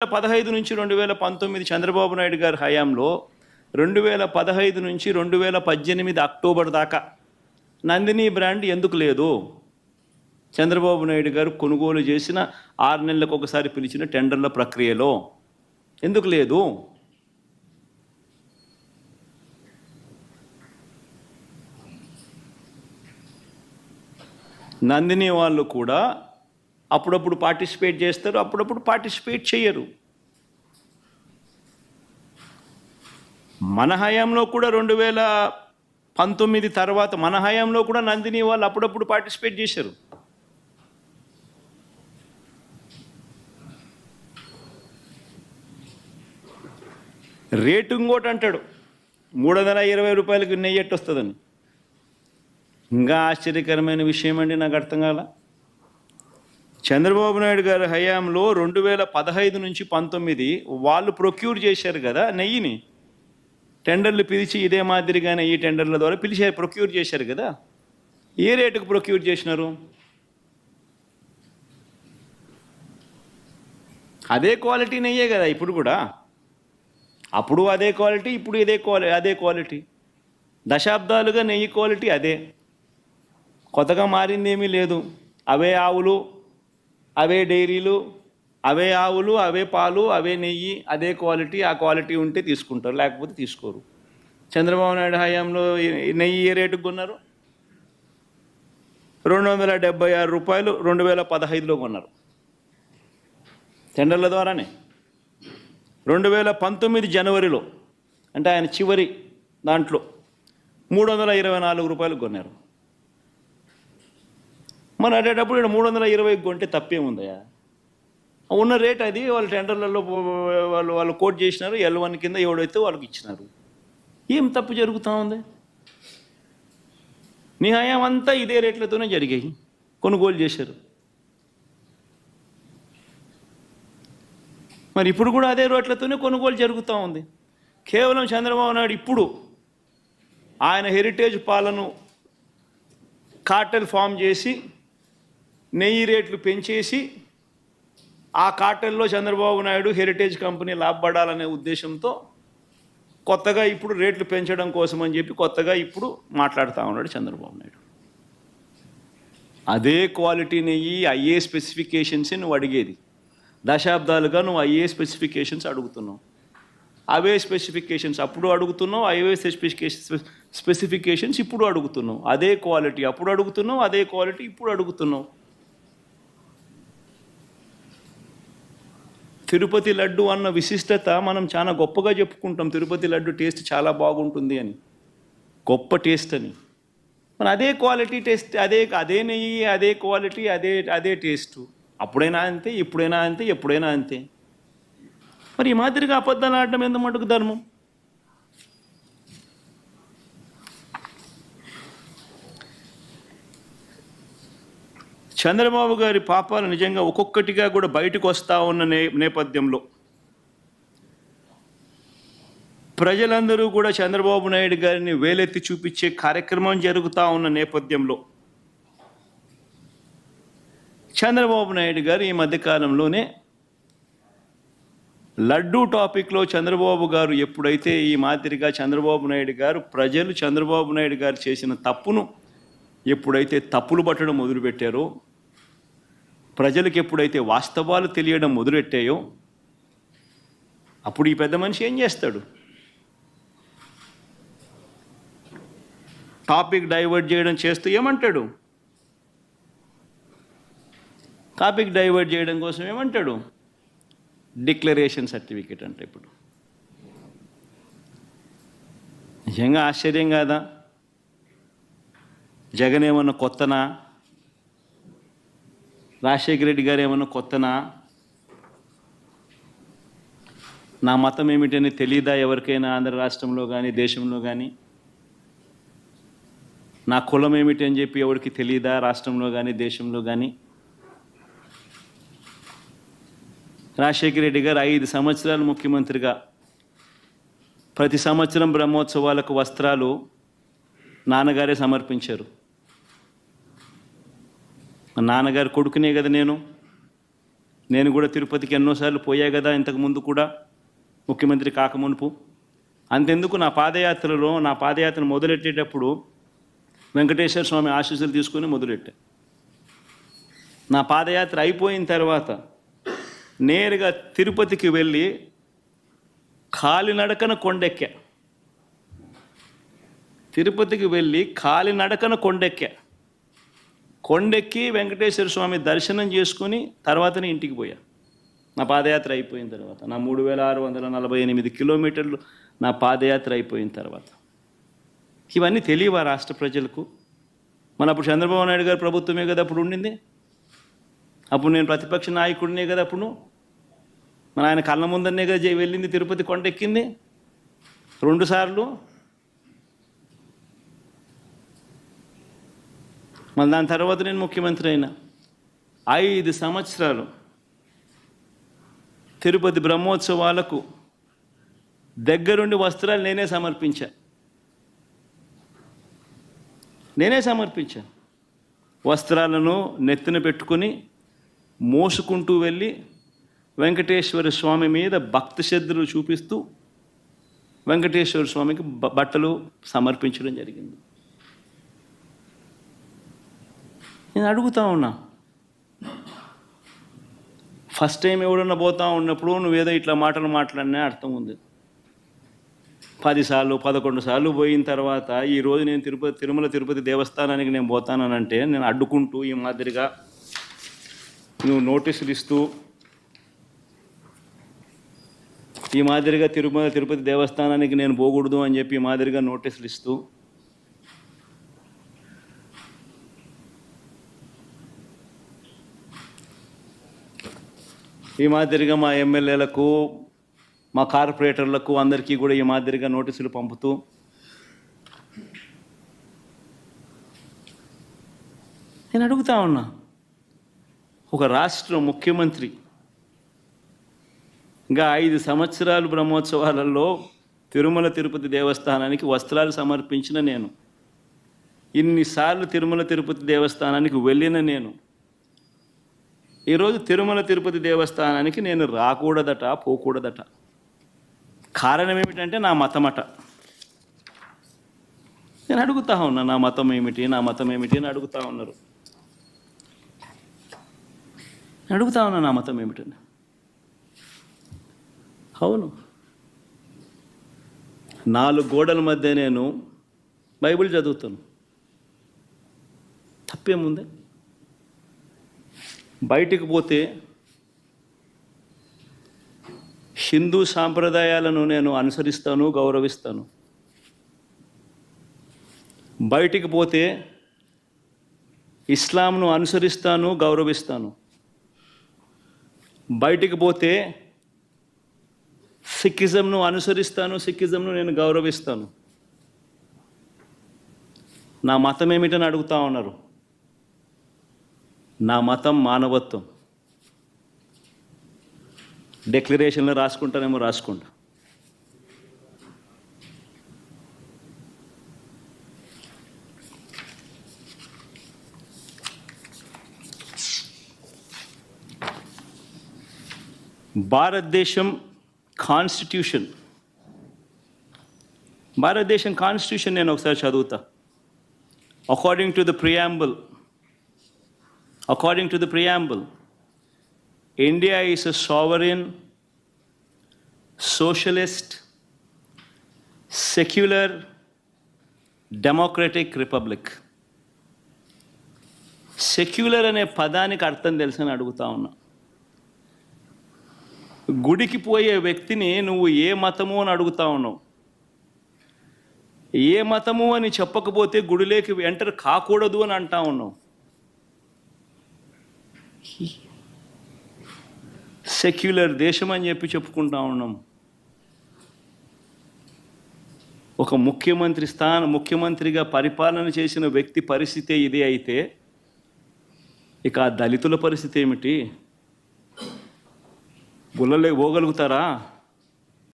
2015 నుంచి 2019 చంద్రబాబు నాయుడు గారి హయాంలో 2015 నుంచి 2018 అక్టోబర్ దాకా నందిని బ్రాండ్ ఎందుకు లేదు? చంద్రబాబు నాయుడు గారు కొనుగోలు చేసిన 6 నెలలకు ఒకసారి పిలిచిన టెండర్ల ప్రక్రియలో ఎందుకు లేదు? నందిని వాళ్ళు కూడా అప్పుడప్పుడు పార్టిసిపేట్ చేస్తారు, అప్పుడప్పుడు పార్టిసిపేట్ చేయరు. మన హయాంలో కూడా 2019 తర్వాత మన హయాంలో కూడా నందిని వాళ్ళు అప్పుడప్పుడు పార్టిసిపేట్ చేశారు. రేటు ఇంకోటి అంటాడు, 320 రూపాయలకి నెయ్యి ఎట్టు వస్తుందని. ఇంకా ఆశ్చర్యకరమైన విషయం అండి, నాకు అర్థం కాల. చంద్రబాబు నాయుడు గారి హయాంలో 2015 నుంచి 19 వాళ్ళు ప్రొక్యూర్ చేశారు కదా నెయ్యిని. టెండర్లు పిలిచి ఇదే మాదిరిగానే ఈ టెండర్ల ద్వారా పిలిచి ప్రొక్యూర్ చేశారు కదా. ఏ రేటుకు ప్రొక్యూర్ చేసినారు? అదే క్వాలిటీ నెయ్యే కదా ఇప్పుడు కూడా. అప్పుడు అదే క్వాలిటీ, ఇప్పుడు అదే క్వాలిటీ. దశాబ్దాలుగా నెయ్యి క్వాలిటీ అదే, కొత్తగా మారింది ఏమీ లేదు. అవే ఆవులు, అవే డైరీలు, అవే ఆవులు, అవే పాలు, అవే నెయ్యి, అదే క్వాలిటీ. ఆ క్వాలిటీ ఉంటే తీసుకుంటారు, లేకపోతే తీసుకోరు. చంద్రబాబు నాయుడు హయాంలో నెయ్యి ఏ రేటుకు కొన్నారు? 276 రూపాయలు 2015లో కొన్నారు టెండర్ల ద్వారానే. 2019 జనవరిలో, అంటే ఆయన చివరి దాంట్లో 324 రూపాయలు కొన్నారు. మన అటేటప్పుడు ఇక్కడ 320 కొంటే తప్పేముందయా? ఉన్న రేట్ అది. వాళ్ళు టెండర్లలో వాళ్ళు కోట్ చేసినారు, L1 కింద ఎవడైతే వాళ్ళకి ఇచ్చినారు. ఏం తప్పు జరుగుతూ ఉంది? నీ హయాం అంతా ఇదే రేట్లతోనే జరిగాయి, కొనుగోలు చేశారు. మరి ఇప్పుడు కూడా అదే రేట్లతోనే కొనుగోలు జరుగుతూ ఉంది. కేవలం చంద్రబాబు నాయుడు ఇప్పుడు ఆయన హెరిటేజ్ పాలను కార్టెల్ ఫామ్ చేసి నెయ్యి రేట్లు పెంచేసి ఆ కార్టెల్లో చంద్రబాబు నాయుడు హెరిటేజ్ కంపెనీ లాభపడాలనే ఉద్దేశంతో కొత్తగా ఇప్పుడు రేట్లు పెంచడం కోసం అని చెప్పి కొత్తగా ఇప్పుడు మాట్లాడుతూ ఉన్నాడు చంద్రబాబు నాయుడు. అదే క్వాలిటీ నెయ్యి, అయ్యే స్పెసిఫికేషన్సే నువ్వు అడిగేది. దశాబ్దాలుగా నువ్వు అయ్యే స్పెసిఫికేషన్స్ అడుగుతున్నావు. అవే స్పెసిఫికేషన్స్ అప్పుడు అడుగుతున్నావు, అవే స్పెసిఫికేషన్స్ ఇప్పుడు అడుగుతున్నావు. అదే క్వాలిటీ అప్పుడు అడుగుతున్నావు, అదే క్వాలిటీ ఇప్పుడు అడుగుతున్నావు. తిరుపతి లడ్డు అన్న విశిష్టత మనం చాలా గొప్పగా చెప్పుకుంటాం. తిరుపతి లడ్డు టేస్ట్ చాలా బాగుంటుంది అని, గొప్ప టేస్ట్ అని. మరి అదే క్వాలిటీ టేస్ట్, అదే నెయ్యి, అదే క్వాలిటీ, అదే టేస్టు. అప్పుడైనా అంతే, ఇప్పుడైనా అంతే, ఎప్పుడైనా అంతే. మరి ఈ మాదిరిగా అబద్ధాలు ఆడటం ఎంత మటుకు ధర్మం? చంద్రబాబు గారి పాపాలు నిజంగా ఒక్కొక్కటిగా కూడా బయటకు వస్తూ ఉన్న నేపథ్యంలో ప్రజలందరూ కూడా చంద్రబాబు నాయుడు గారిని వేలెత్తి చూపించే కార్యక్రమం జరుగుతూ ఉన్న నేపథ్యంలో చంద్రబాబు నాయుడు గారు ఈ మధ్యకాలంలోనే లడ్డూ టాపిక్లో చంద్రబాబు గారు ఎప్పుడైతే ఈ మాదిరిగా చంద్రబాబు నాయుడు గారు ప్రజలు చంద్రబాబు నాయుడు గారు చేసిన తప్పును ఎప్పుడైతే తప్పులు పట్టడం మొదలుపెట్టారో, ప్రజలకు ఎప్పుడైతే వాస్తవాలు తెలియడం మొదలెట్టాయో, అప్పుడు ఈ పెద్ద మనిషి ఏం చేస్తాడు? టాపిక్ డైవర్ట్ చేయడం చేస్తూ ఏమంటాడు? టాపిక్ డైవర్ట్ చేయడం కోసం ఏమంటాడు? డిక్లరేషన్ సర్టిఫికేట్ అంటే. ఇప్పుడు నిజంగా ఆశ్చర్యం కాదా? జగన్ ఏమన్నా కొత్తనా? రాజశేఖర రెడ్డి గారు ఏమన్నా కొత్తనా? నా మతం ఏమిటని తెలీదా ఎవరికైనా ఆంధ్ర రాష్ట్రంలో కానీ దేశంలో కానీ? నా కులం ఏమిటి అని చెప్పి ఎవరికి తెలీదా రాష్ట్రంలో కానీ దేశంలో కానీ? రాజశేఖర రెడ్డి గారు 5 సంవత్సరాలు ముఖ్యమంత్రిగా ప్రతి సంవత్సరం బ్రహ్మోత్సవాలకు వస్త్రాలు నాన్నగారే సమర్పించారు. నాన్నగారు కొడుకునే కదా నేను. నేను కూడా తిరుపతికి ఎన్నోసార్లు పోయా కదా ఇంతకు ముందు కూడా, ముఖ్యమంత్రి కాకమునుపు. అంతెందుకు నా పాదయాత్రను మొదలెట్టేటప్పుడు వెంకటేశ్వర స్వామి ఆశీస్సులు తీసుకొని మొదలెట్టా. నా పాదయాత్ర అయిపోయిన తర్వాత నేరుగా తిరుపతికి వెళ్ళి కాలినడకన కొండెక్కా. తిరుపతికి వెళ్ళి కాలినడకన కొండెక్కి వెంకటేశ్వర స్వామి దర్శనం చేసుకొని తర్వాతనే ఇంటికి పోయా. నా పాదయాత్ర అయిపోయిన తర్వాత, నా 3648 కిలోమీటర్లు నా పాదయాత్ర అయిపోయిన తర్వాత. ఇవన్నీ తెలియవా రాష్ట్ర ప్రజలకు? మన అప్పుడు చంద్రబాబు నాయుడు గారు ప్రభుత్వమే కదా అప్పుడు ఉండింది. అప్పుడు నేను ప్రతిపక్ష నాయకుడినే కదా అప్పుడు. మన ఆయన కళ్ళ ముందరనే కదా వెళ్ళింది, తిరుపతి కొండెక్కింది 2 సార్లు. మళ్ళీ దాని తర్వాత నేను ముఖ్యమంత్రి అయినా. 5 సంవత్సరాలు తిరుపతి బ్రహ్మోత్సవాలకు దగ్గరుండి వస్త్రాలు నేనే సమర్పించాను. వస్త్రాలను నెత్తిన పెట్టుకుని మోసుకుంటూ వెళ్ళి వెంకటేశ్వర స్వామి మీద భక్తి శ్రద్ధలు చూపిస్తూ వెంకటేశ్వర స్వామికి బట్టలు సమర్పించడం జరిగింది. నేను అడుగుతా ఉన్నా, ఫస్ట్ టైం ఎవడన్నా పోతా ఉన్నప్పుడు నువ్వేదో ఇట్లా మాటలు మాట్లాడినా అర్థం ఉంది. 10 సార్లు 11 సార్లు పోయిన తర్వాత ఈరోజు నేను తిరుమల తిరుపతి దేవస్థానానికి నేను పోతానంటే నేను అడ్డుకుంటూ ఈ మాదిరిగా నువ్వు నోటీసులు ఇస్తూ ఈ మాదిరిగా తిరుమల తిరుపతి దేవస్థానానికి నేను పోకూడదు అని చెప్పి ఈ మాదిరిగా నోటీసులు ఇస్తూ ఈ మాదిరిగా మా ఎమ్మెల్యేలకు, మా కార్పొరేటర్లకు అందరికీ కూడా ఈ మాదిరిగా నోటీసులు పంపుతూ నేను అడుగుతా ఉన్నా, ఒక రాష్ట్ర ముఖ్యమంత్రి ఇంకా 5 సంవత్సరాలు బ్రహ్మోత్సవాలలో తిరుమల తిరుపతి దేవస్థానానికి వస్త్రాలు సమర్పించిన నేను, ఇన్నిసార్లు తిరుమల తిరుపతి దేవస్థానానికి వెళ్ళిన నేను, ఈరోజు తిరుమల తిరుపతి దేవస్థానానికి నేను రాకూడదట, పోకూడదట. కారణం ఏమిటంటే నా మతమట. నేను అడుగుతా ఉన్నా, నా మతం ఏమిటి అని అడుగుతా ఉన్నారు. అడుగుతా ఉన్నా నా మతం ఏమిటని. అవును, 4 గోడల మధ్య నేను బైబిల్ చదువుతాను, తప్పేముంది? బయటికి పోతే హిందూ సాంప్రదాయాలను నేను అనుసరిస్తాను, గౌరవిస్తాను. బయటికి పోతే ఇస్లాంను అనుసరిస్తాను, గౌరవిస్తాను. బయటికి పోతే సిక్కిజంను అనుసరిస్తాను, సిక్కిజంను నేను గౌరవిస్తాను. నా మతం ఏమిటని అడుగుతా ఉన్నారు. నా మతం మానవత్వం. డిక్లరేషన్లో రాసుకుంటానేమో రాసుకుంటా. భారతదేశం కాన్స్టిట్యూషన్ నేను ఒకసారి చదువుతా. According to the preamble, India is a sovereign, socialist, secular, democratic republic. Secular అనే పదానికి అర్థం తెలుసని అడుగుతా ఉన్నా. గుడికి పోయే వ్యక్తిని నువ్వు ఏ మతము అని అడుగుతా ఉన్నావు. ఏ మతము అని చెప్పకపోతే గుడిలోకి ఎంటర్ కాకూడదు అని అంటా ఉన్నావు. సెక్యులర్ దేశం అని చెప్పి చెప్పుకుంటా ఉన్నాం. ఒక ముఖ్యమంత్రిగా పరిపాలన చేసిన వ్యక్తి పరిస్థితే ఇదే అయితే ఇక ఆ దళితుల పరిస్థితి ఏమిటి? గుళ్ళలోకి పోగలుగుతారా?